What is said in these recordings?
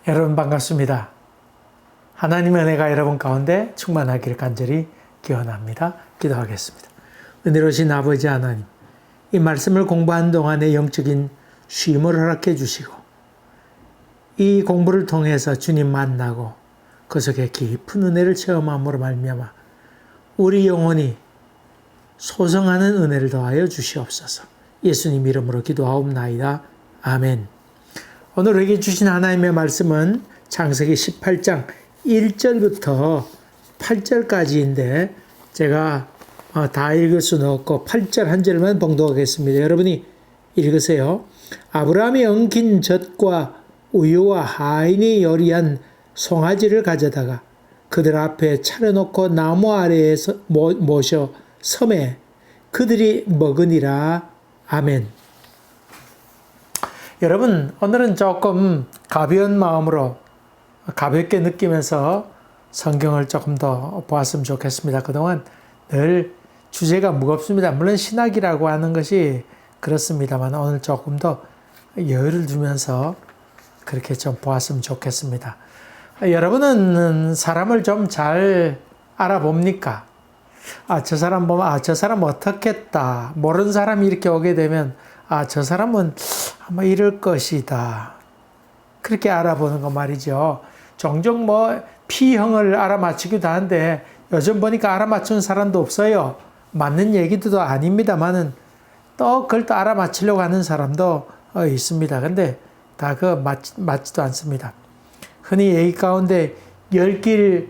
여러분 반갑습니다. 하나님의 은혜가 여러분 가운데 충만하기를 간절히 기원합니다. 기도하겠습니다. 은혜로우신 아버지 하나님, 이 말씀을 공부한 동안에 영적인 쉼을 허락해 주시고 이 공부를 통해서 주님 만나고 그 속에 깊은 은혜를 체험함으로 말미암아 우리 영혼이 소성하는 은혜를 더하여 주시옵소서. 예수님 이름으로 기도하옵나이다. 아멘. 오늘 우리에게 주신 하나님의 말씀은 창세기 18장 1절부터 8절까지인데 제가 다 읽을 수는 없고 8절 한 절만 봉독하겠습니다. 여러분이 읽으세요. 아브라함이 엉킨 젖과 우유와 하인이 요리한 송아지를 가져다가 그들 앞에 차려놓고 나무 아래에 모셔 섬에 그들이 먹으니라. 아멘. 여러분, 오늘은 조금 가벼운 마음으로 가볍게 느끼면서 성경을 조금 더 보았으면 좋겠습니다. 그동안 늘 주제가 무겁습니다. 물론 신학이라고 하는 것이 그렇습니다만 오늘 조금 더 여유를 두면서 그렇게 좀 보았으면 좋겠습니다. 여러분은 사람을 좀 잘 알아봅니까? 저 사람 보면, 저 사람 어떻겠다. 모르는 사람이 이렇게 오게 되면, 저 사람은 아마 이럴 것이다. 그렇게 알아보는 거 말이죠. 종종 P형을 알아맞히기도 하는데, 요즘 보니까 알아맞추는 사람도 없어요. 맞는 얘기도 아닙니다만은, 또 그걸 또 알아맞히려고 하는 사람도 있습니다. 근데 다 맞지도 않습니다. 흔히 얘기 가운데 10길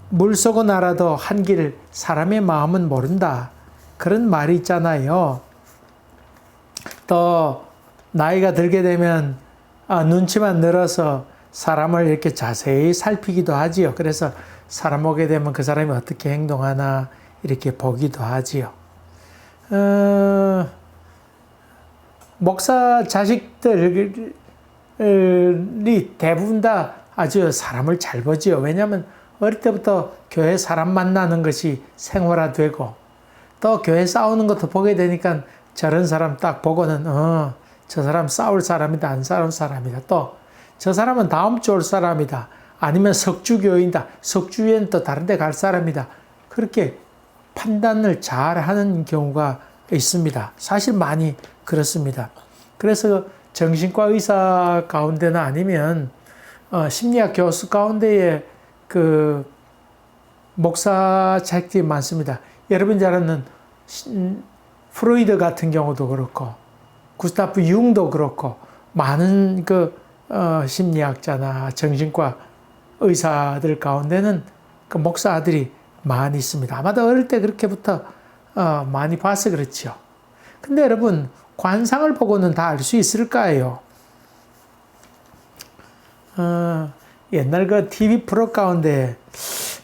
물속은 알아도 한 길 사람의 마음은 모른다. 그런 말이 있잖아요. 또 나이가 들게 되면 눈치만 늘어서 사람을 이렇게 자세히 살피기도 하지요. 그래서 사람 오게 되면 그 사람이 어떻게 행동하나 이렇게 보기도 하지요. 목사 자식들이 대부분 다 아주 사람을 잘 보지요. 왜냐하면 어릴 때부터 교회 사람 만나는 것이 생활화되고 또 교회 싸우는 것도 보게 되니까 저런 사람 딱 보고는 저 사람 싸울 사람이다, 안 싸울 사람이다. 또 저 사람은 다음 주 올 사람이다. 아니면 석주교인다. 석주교회는 또 다른 데 갈 사람이다. 그렇게 판단을 잘 하는 경우가 있습니다. 사실 많이 그렇습니다. 그래서 정신과 의사 가운데나 아니면 심리학 교수 가운데에 그 목사 자식들이 많습니다. 여러분 잘 아는 프로이드 같은 경우도 그렇고 구스타프 융도 그렇고 많은 심리학자나 정신과 의사들 가운데는 그 목사들이 많이 있습니다. 아마도 어릴 때 그렇게부터 많이 봐서 그렇죠. 근데 여러분 관상을 보고는 다 알 수 있을까요? 옛날 그 TV 프로 가운데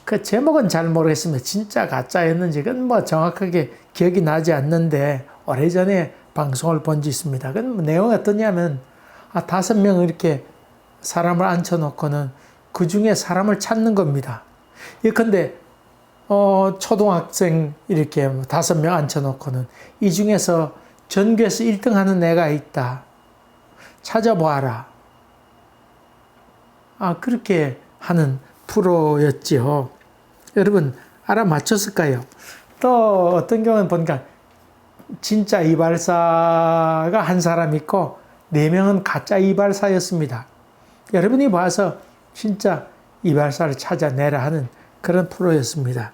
그 제목은 잘 모르겠습니다. 진짜 가짜였는지 그건 정확하게 기억이 나지 않는데 오래전에 방송을 본 적 있습니다. 그 내용이 어떠냐면 5명 이렇게 사람을 앉혀놓고는 그 중에 사람을 찾는 겁니다. 예컨대 초등학생 이렇게 5명 앉혀놓고는 이 중에서 전교에서 1등 하는 애가 있다. 찾아보아라. 그렇게 하는 프로였지요. 여러분 알아맞혔을까요? 또 어떤 경우는 보니까 진짜 이발사가 한 사람 있고 4명은 가짜 이발사였습니다. 여러분이 봐서 진짜 이발사를 찾아내라 하는 그런 프로였습니다.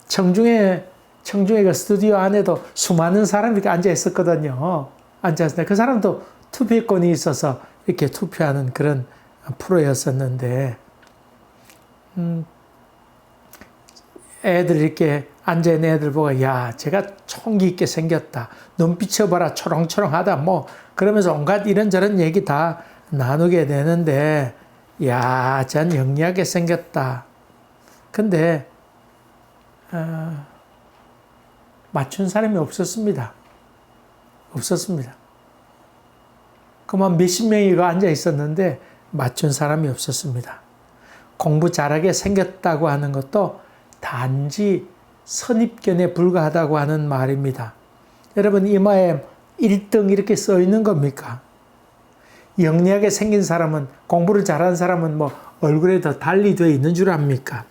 청중에 그 스튜디오 안에도 수많은 사람이 이렇게 앉아 있었거든요. 앉았을 때 그 사람도 투표권이 있어서 이렇게 투표하는 그런 프로였었는데, 애들 이렇게 앉아있는 애들 보고, 제가 총기 있게 생겼다. 눈빛을 봐라, 초롱초롱하다. 그러면서 온갖 이런저런 얘기 다 나누게 되는데, 전 영리하게 생겼다. 근데, 맞춘 사람이 없었습니다. 그만 몇십 명이 앉아 있었는데 맞춘 사람이 없었습니다. 공부 잘하게 생겼다고 하는 것도 단지 선입견에 불과하다고 하는 말입니다. 여러분 이마에 1등 이렇게 써 있는 겁니까? 영리하게 생긴 사람은, 공부를 잘하는 사람은 뭐 얼굴에 더 달리 되어 있는 줄 압니까?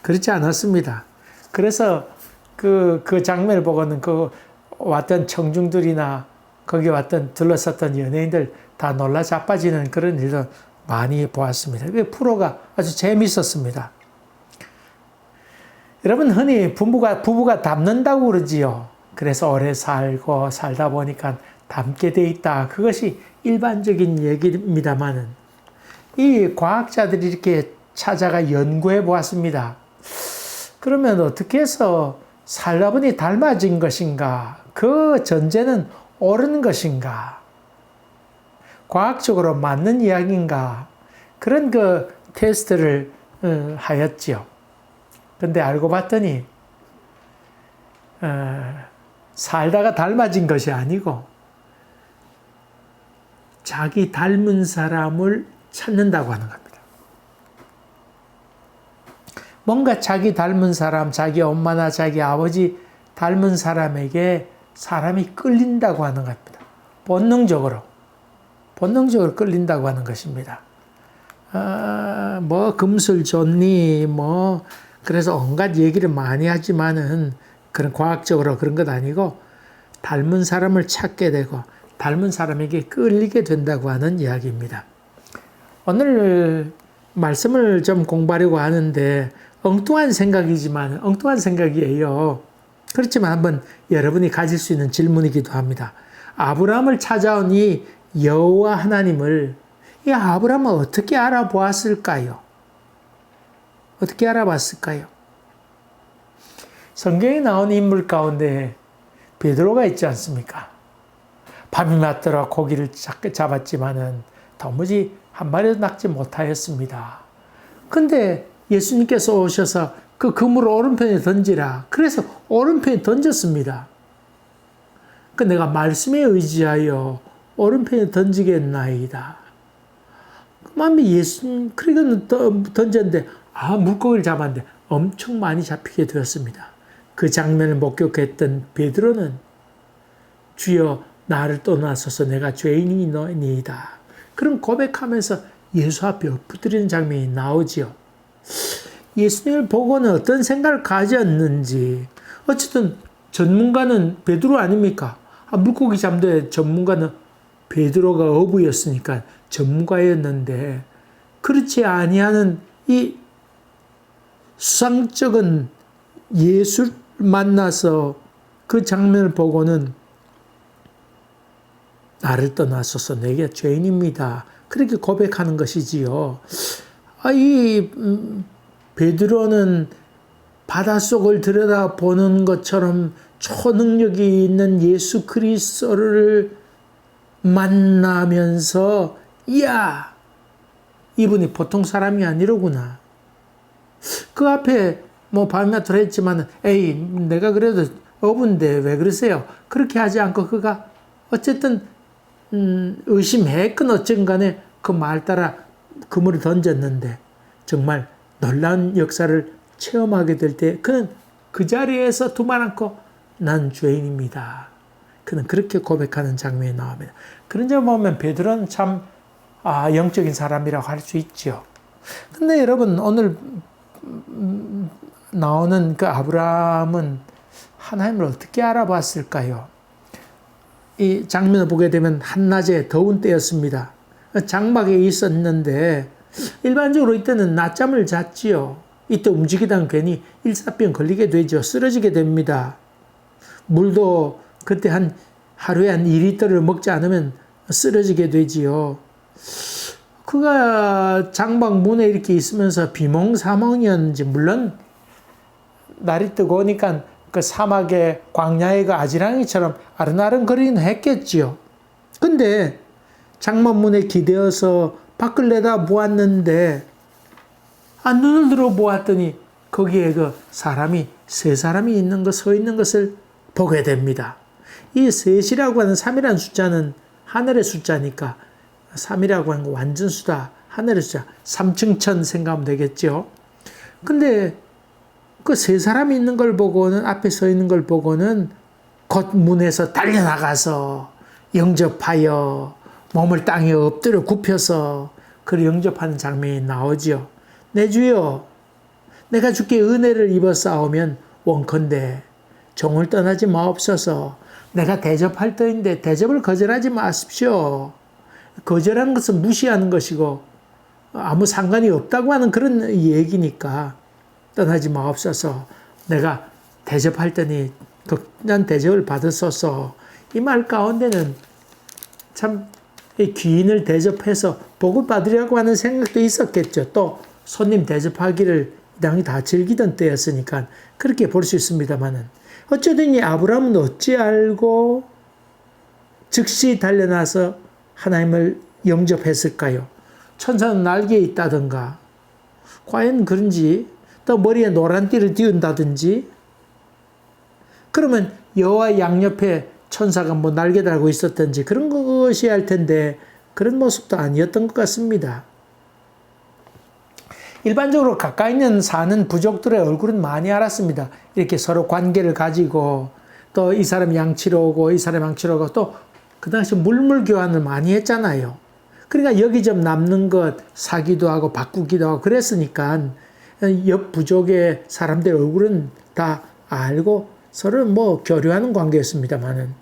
그렇지 않았습니다. 그래서 그 장면을 보고는 그 왔던 청중들이나 거기 왔던 둘러쌌던 연예인들 다 놀라 자빠지는 그런 일도 많이 보았습니다. 그 프로가 아주 재밌었습니다. 여러분, 흔히 부부가 닮는다고 그러지요. 그래서 오래 살다 보니까 닮게 돼 있다. 그것이 일반적인 얘기입니다만은 이 과학자들이 이렇게 찾아가 연구해 보았습니다. 그러면 어떻게 해서 살다 보니 닮아진 것인가? 그 전제는 옳은 것인가? 과학적으로 맞는 이야기인가? 그런 그 테스트를 하였지요. 근데 알고 봤더니 살다가 닮아진 것이 아니고 자기 닮은 사람을 찾는다고 하는 겁니다. 뭔가 자기 닮은 사람, 자기 엄마나 자기 아버지 닮은 사람에게 사람이 끌린다고 하는 겁니다. 본능적으로 끌린다고 하는 것입니다. 뭐 금술 좋니, 뭐 그래서 온갖 얘기를 많이 하지만은 그런 과학적으로 그런 것 아니고 닮은 사람을 찾게 되고 닮은 사람에게 끌리게 된다고 하는 이야기입니다. 오늘 말씀을 좀 공부하려고 하는데 엉뚱한 생각이에요. 그렇지만 한번 여러분이 가질 수 있는 질문이기도 합니다. 아브라함을 찾아온 이 여호와 하나님을 이 아브라함은 어떻게 알아보았을까요? 어떻게 알아봤을까요? 성경에 나온 인물 가운데 베드로가 있지 않습니까? 밤이 맞도록 고기를 잡았지만은 도무지 한 마리도 낚지 못하였습니다. 근데 예수님께서 오셔서 그 그물을 오른편에 던지라. 그래서 오른편에 던졌습니다. 그 내가 말씀에 의지하여 오른편에 던지겠나이다. 그만 예수님 그러니까 던졌는데 물고기를 잡았는데 엄청 많이 잡히게 되었습니다. 그 장면을 목격했던 베드로는 주여 나를 떠나소서 내가 죄인이니이다. 그런 고백하면서 예수 앞에 엎드리는 장면이 나오지요. 예수님을 보고는 어떤 생각을 가졌는지 어쨌든 전문가는 베드로 아닙니까? 물고기 잡는 전문가는 베드로가 어부였으니까 전문가였는데 그렇지 아니하는 이 수상쩍은 예수를 만나서 그 장면을 보고는 나를 떠나소서 내게 죄인입니다. 그렇게 고백하는 것이지요. 이 베드로는 바닷속을 들여다보는 것처럼 초능력이 있는 예수 그리스도를 만나면서 이야 이분이 보통 사람이 아니로구나. 그 앞에 뭐 밤낮으로 했지만 에이 내가 그래도 어부인데 왜 그러세요? 그렇게 하지 않고 그가 어쨌든 의심했건 어쨌든 간에 그 말 따라 그물을 던졌는데 정말 놀라운 역사를 체험하게 될 때 그는 그 자리에서 두말 않고 난 죄인입니다. 그는 그렇게 고백하는 장면이 나옵니다. 그런 점 보면 베드로는 참 영적인 사람이라고 할 수 있죠. 근데 여러분 오늘 나오는 그 아브라함은 하나님을 어떻게 알아봤을까요? 이 장면을 보게 되면 한낮에 더운 때였습니다. 장막에 있었는데 일반적으로 이때는 낮잠을 잤지요. 이때 움직이다가 괜히 일사병 걸리게 되죠. 쓰러지게 됩니다. 물도 그때 하루에 한 2리터를 먹지 않으면 쓰러지게 되지요. 그가 장막 문에 이렇게 있으면서 비몽사몽이었는지 물론 날이 뜨고 오니까 그 사막의 광야의 그 아지랑이처럼 아른아른거리긴 했겠지요. 근데 장막문에 기대어서 밖을 내다 보았는데 눈을 들어 보았더니 거기에 그 세 사람이 있는 것, 서 있는 것을 보게 됩니다. 이 셋이라고 하는 3이라는 숫자는 하늘의 숫자니까 3이라고 하는 거 완전수다. 하늘의 숫자. 3층천 생각하면 되겠죠. 근데 그 세 사람이 있는 걸 보고는 앞에 서 있는 걸 보고는 곧 문에서 달려나가서 영접하여 몸을 땅에 엎드려 굽혀서 그를 영접하는 장면이 나오지요. 내 주여, 내가 주께 은혜를 입어 싸우면 원컨대 종을 떠나지 마옵소서. 내가 대접할 터인데 대접을 거절하지 마십시오. 거절하는 것은 무시하는 것이고 아무 상관이 없다고 하는 그런 얘기니까 떠나지 마옵소서. 내가 대접할 때니 극진한 대접을 받으소서. 이 말 가운데는 참 귀인을 대접해서 복을 받으려고 하는 생각도 있었겠죠. 또 손님 대접하기를 이 땅이 다 즐기던 때였으니까 그렇게 볼 수 있습니다만은 어쩌든 이 아브라함은 어찌 알고 즉시 달려나서 하나님을 영접했을까요? 천사는 날개에 있다든가 과연 그런지 또 머리에 노란 띠를 띄운다든지 그러면 여호와 양옆에 천사가 뭐 날개 달고 있었든지 그런 것이 할 텐데 그런 모습도 아니었던 것 같습니다. 일반적으로 가까이 있는 사는 부족들의 얼굴은 많이 알았습니다. 이렇게 서로 관계를 가지고 또 이 사람 양치러 오고 이 사람 양치러 오고 또 그 당시 물물 교환을 많이 했잖아요. 그러니까 여기 좀 남는 것 사기도 하고 바꾸기도 하고 그랬으니까 옆 부족의 사람들 얼굴은 다 알고 서로 뭐 교류하는 관계였습니다만은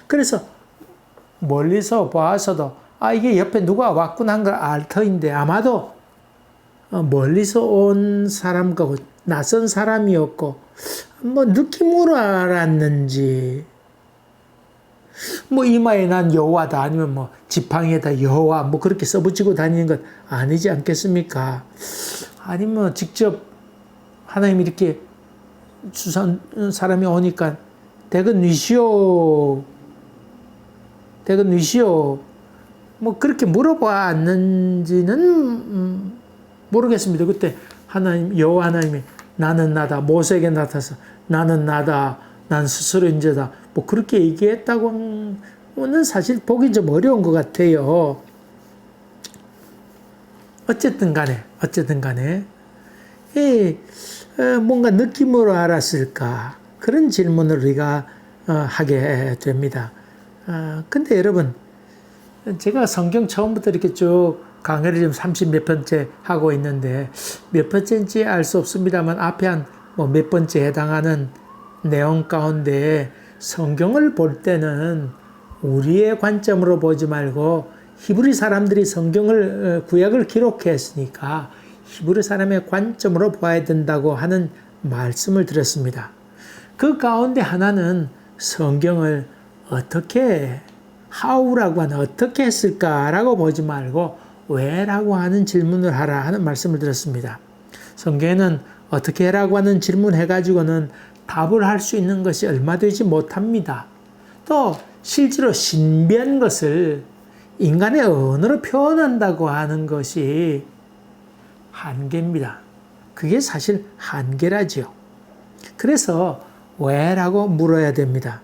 그래서 멀리서 봐서도 이게 옆에 누가 왔구나 한 걸 알 터인데 아마도 멀리서 온 사람과 낯선 사람이었고 뭐 느낌으로 알았는지 뭐 이마에 난 여호와다 아니면 뭐 지팡이에다 여호와 뭐 그렇게 써붙이고 다니는 것 아니지 않겠습니까? 아니면 직접 하나님이 이렇게 주선 사람이 오니까 대건 위시오 뭐 그렇게 물어봤는지는 모르겠습니다. 그때 하나님 여호와 하나님이 나는 나다 모세에게 나타나서 나는 나다 난 스스로 인자다 뭐 그렇게 얘기했다고는 사실 보기 좀 어려운 것 같아요. 어쨌든 간에 뭔가 느낌으로 알았을까 그런 질문을 우리가 하게 됩니다. 근데 여러분 제가 성경 처음부터 이렇게 쭉 강의를 지금 30 몇 번째 하고 있는데 몇 번째인지 알 수 없습니다만 앞에 한 뭐 몇 번째 해당하는 내용 가운데 성경을 볼 때는 우리의 관점으로 보지 말고 히브리 사람들이 성경을 구약을 기록했으니까 히브리 사람의 관점으로 봐야 된다고 하는 말씀을 드렸습니다. 그 가운데 하나는 성경을 어떻게 how라고 하는 어떻게 했을까라고 보지 말고 왜라고 하는 질문을 하라 하는 말씀을 드렸습니다. 성경에는 어떻게 해라고 하는 질문 해가지고는 답을 할 수 있는 것이 얼마 되지 못합니다. 또 실제로 신비한 것을 인간의 언어로 표현한다고 하는 것이 한계입니다. 그게 사실 한계라지요. 그래서 왜라고 물어야 됩니다.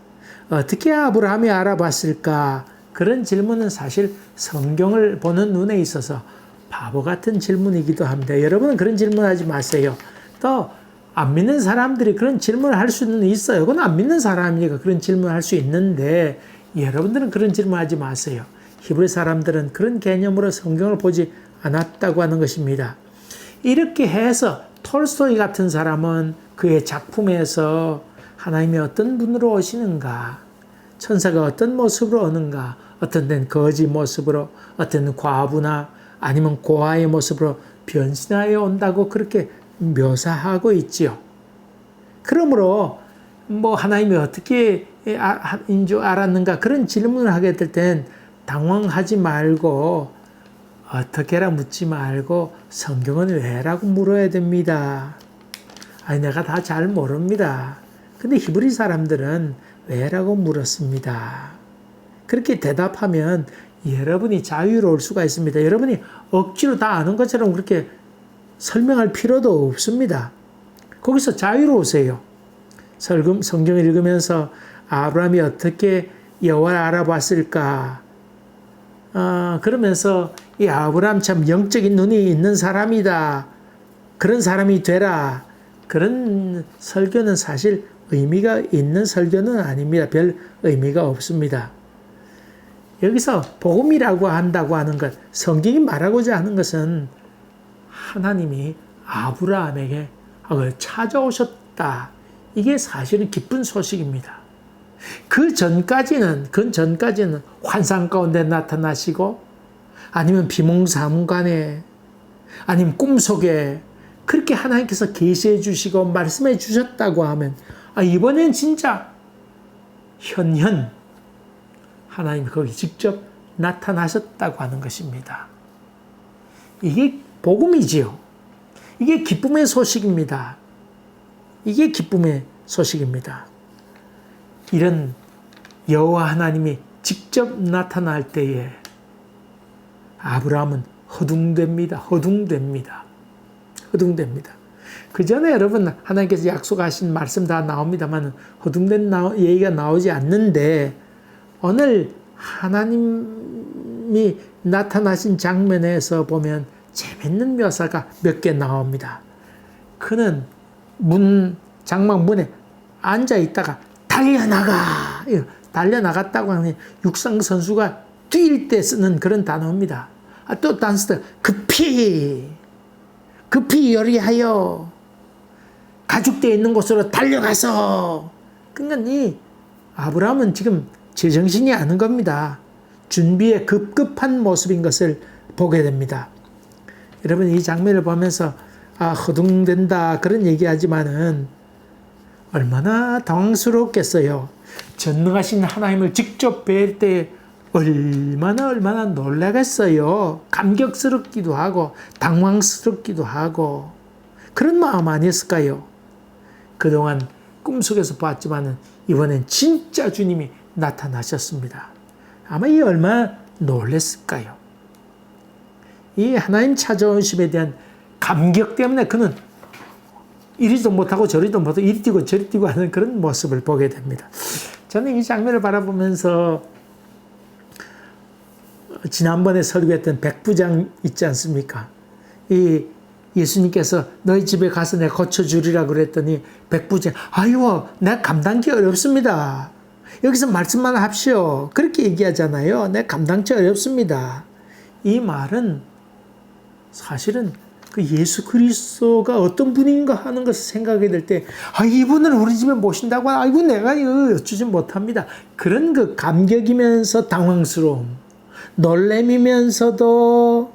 어떻게 아브라함이 알아봤을까? 그런 질문은 사실 성경을 보는 눈에 있어서 바보 같은 질문이기도 합니다. 여러분은 그런 질문하지 마세요. 또 안 믿는 사람들이 그런 질문을 할 수는 있어요. 그건 안 믿는 사람이니까 그런 질문을 할 수 있는데 여러분들은 그런 질문하지 마세요. 히브리 사람들은 그런 개념으로 성경을 보지 않았다고 하는 것입니다. 이렇게 해서 톨스토이 같은 사람은 그의 작품에서 하나님이 어떤 분으로 오시는가, 천사가 어떤 모습으로 오는가, 어떤 데는 거지 모습으로, 어떤 데는 과부나 아니면 고아의 모습으로 변신하여 온다고 그렇게 묘사하고 있지요. 그러므로 뭐 하나님이 어떻게 인 줄 알았는가 그런 질문을 하게 될 땐 당황하지 말고 어떻게라 묻지 말고 성경은 왜라고 물어야 됩니다. 아니 내가 다 잘 모릅니다. 근데 히브리 사람들은 왜라고 물었습니다. 그렇게 대답하면 여러분이 자유로울 수가 있습니다. 여러분이 억지로 다 아는 것처럼 그렇게 설명할 필요도 없습니다. 거기서 자유로우세요. 성경을 읽으면서 아브라함이 어떻게 여호와를 알아봤을까? 그러면서 이 아브라함 참 영적인 눈이 있는 사람이다. 그런 사람이 되라. 그런 설교는 사실 의미가 있는 설교는 아닙니다. 별 의미가 없습니다. 여기서 복음이라고 한다고 하는 것, 성경이 말하고자 하는 것은 하나님이 아브라함에게 찾아오셨다. 이게 사실은 기쁜 소식입니다. 그 전까지는 환상 가운데 나타나시고 아니면 비몽사몽간에 아니면 꿈속에 그렇게 하나님께서 계시해 주시고 말씀해 주셨다고 하면 이번엔 진짜 현현 하나님이 거기 직접 나타나셨다고 하는 것입니다. 이게 복음이지요. 이게 기쁨의 소식입니다. 이게 기쁨의 소식입니다. 이런 여호와 하나님이 직접 나타날 때에 아브라함은 허둥댑니다. 그 전에 여러분 하나님께서 약속하신 말씀 다 나옵니다만 허둥댄 얘기가 나오지 않는데 오늘 하나님이 나타나신 장면에서 보면 재밌는 묘사가 몇 개 나옵니다. 그는 장막 문에 앉아 있다가 달려나갔다고 하는 육상 선수가 뛸 때 쓰는 그런 단어입니다. 또 단스도 급히 요리하여 가죽대에 있는 곳으로 달려가서. 그러니까 이 아브라함은 지금 제정신이 아닌 겁니다. 준비에 급급한 모습인 것을 보게 됩니다. 여러분 이 장면을 보면서 허둥댄다 그런 얘기하지만은 얼마나 당황스럽겠어요. 전능하신 하나님을 직접 뵐 때 얼마나 놀라겠어요. 감격스럽기도 하고 당황스럽기도 하고 그런 마음 아니었을까요? 그동안 꿈속에서 봤지만은 이번엔 진짜 주님이 나타나셨습니다. 아마 이 얼마나 놀랐을까요? 이 하나님 찾아오심에 대한 감격 때문에 그는 이리도 못하고 저리도 못하고 이리 뛰고 저리 뛰고 하는 그런 모습을 보게 됩니다. 저는 이 장면을 바라보면서 지난번에 설교했던 백부장 있지 않습니까? 이 예수님께서 너희 집에 가서 내가 고쳐주리라 그랬더니 백부장 내가 감당하기 어렵습니다. 여기서 말씀만 합시오. 그렇게 얘기하잖아요. 내가 감당치 어렵습니다. 이 말은 사실은 그 예수 그리스도가 어떤 분인가 하는 것을 생각하게 될 때, 이분을 우리 집에 모신다고, 내가 이거 어쩌지 못합니다. 그런 그 감격이면서 당황스러움, 놀래미면서도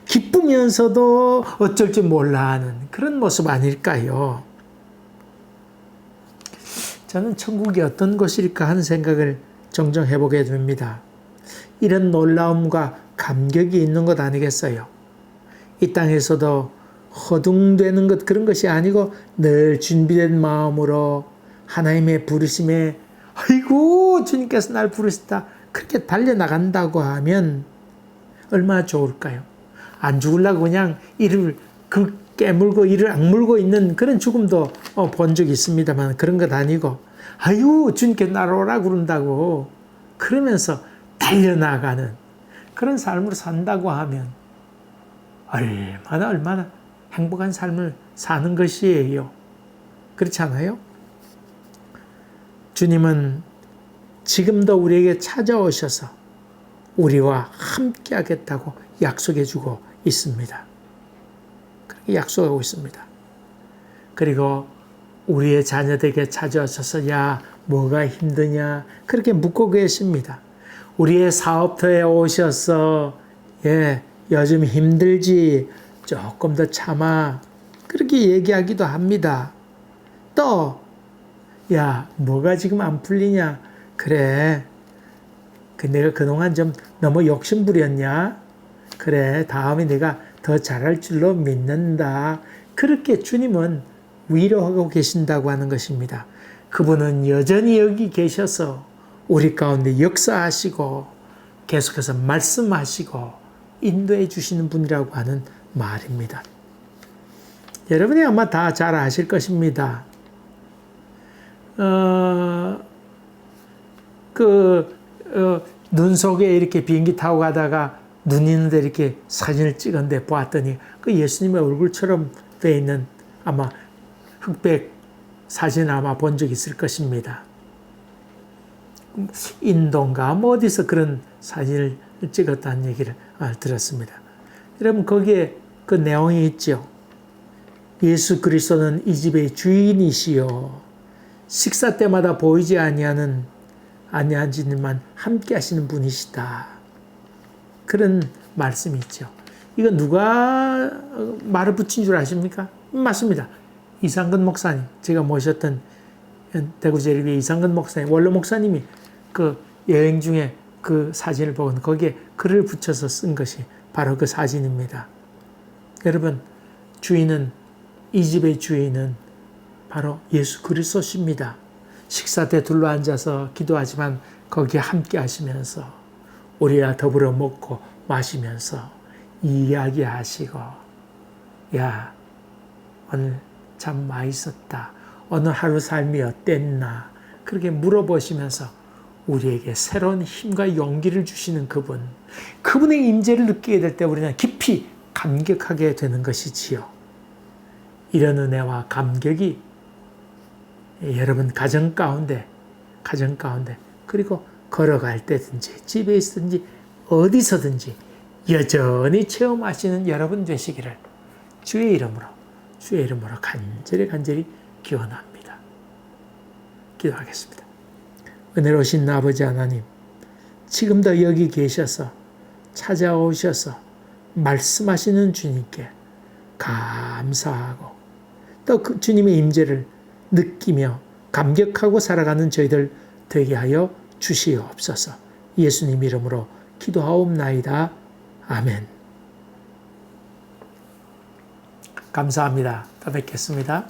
기쁘면서도 어쩔 줄 몰라 하는 그런 모습 아닐까요? 저는 천국이 어떤 곳일까 하는 생각을 종종 해보게 됩니다. 이런 놀라움과 감격이 있는 것 아니겠어요? 이 땅에서도 허둥대는 것 그런 것이 아니고 늘 준비된 마음으로 하나님의 부르심에 주님께서 날 부르셨다 그렇게 달려나간다고 하면 얼마나 좋을까요? 안 죽으려고 그냥 이를 깨물고 이를 악물고 있는 그런 죽음도 본 적이 있습니다만 그런 것 아니고 주님께 나를 그런다고 그러면서 달려나가는 그런 삶으로 산다고 하면 얼마나 행복한 삶을 사는 것이에요. 그렇지 않아요? 주님은 지금도 우리에게 찾아오셔서 우리와 함께 하겠다고 약속해 주고 있습니다. 그렇게 약속하고 있습니다. 그리고 우리의 자녀들에게 찾아오셔서 뭐가 힘드냐 그렇게 묻고 계십니다. 우리의 사업터에 오셔서 요즘 힘들지 조금 더 참아 그렇게 얘기하기도 합니다. 또 뭐가 지금 안 풀리냐 그래 내가 그동안 좀 너무 욕심부렸냐 그래 다음에 내가 더 잘할 줄로 믿는다. 그렇게 주님은 위로하고 계신다고 하는 것입니다. 그분은 여전히 여기 계셔서 우리 가운데 역사하시고 계속해서 말씀하시고 인도해 주시는 분이라고 하는 말입니다. 여러분이 아마 다 잘 아실 것입니다. 눈 속에 이렇게 비행기 타고 가다가 눈 있는데 이렇게 사진을 찍었는데 보았더니 그 예수님의 얼굴처럼 되어 있는 아마 흑백 사진 아마 본 적 있을 것입니다. 인도인가 뭐 어디서 그런 사진을 찍었다는 얘기를 들었습니다. 여러분 거기에 그 내용이 있죠. 예수 그리스도는 이 집의 주인이시요 식사 때마다 보이지 아니하지만 함께 하시는 분이시다. 그런 말씀이 있죠. 이거 누가 말을 붙인 줄 아십니까? 맞습니다. 이상근 목사님, 제가 모셨던 대구제일교회 이상근 목사님, 원로 목사님이 그 여행 중에 그 사진을 보고 거기에 글을 붙여서 쓴 것이 바로 그 사진입니다. 여러분, 이 집의 주인은 바로 예수 그리스도십니다. 식사 때 둘러앉아서 기도하지만 거기에 함께 하시면서 우리와 더불어 먹고 마시면서 이야기하시고, 야, 오늘 참 맛있었다. 오늘 하루 삶이 어땠나? 그렇게 물어보시면서 우리에게 새로운 힘과 용기를 주시는 그분의 임재를 느끼게 될 때 우리는 깊이 감격하게 되는 것이지요. 이런 은혜와 감격이 여러분 가정 가운데 그리고 걸어갈 때든지 집에 있든지 어디서든지 여전히 체험하시는 여러분 되시기를 주의 이름으로 간절히 기원합니다. 기도하겠습니다. 은혜로우신 아버지 하나님, 지금도 여기 계셔서 찾아오셔서 말씀하시는 주님께 감사하고 또 그 주님의 임재를 느끼며 감격하고 살아가는 저희들 되게 하여 주시옵소서. 예수님 이름으로 기도하옵나이다. 아멘. 감사합니다. 또 뵙겠습니다.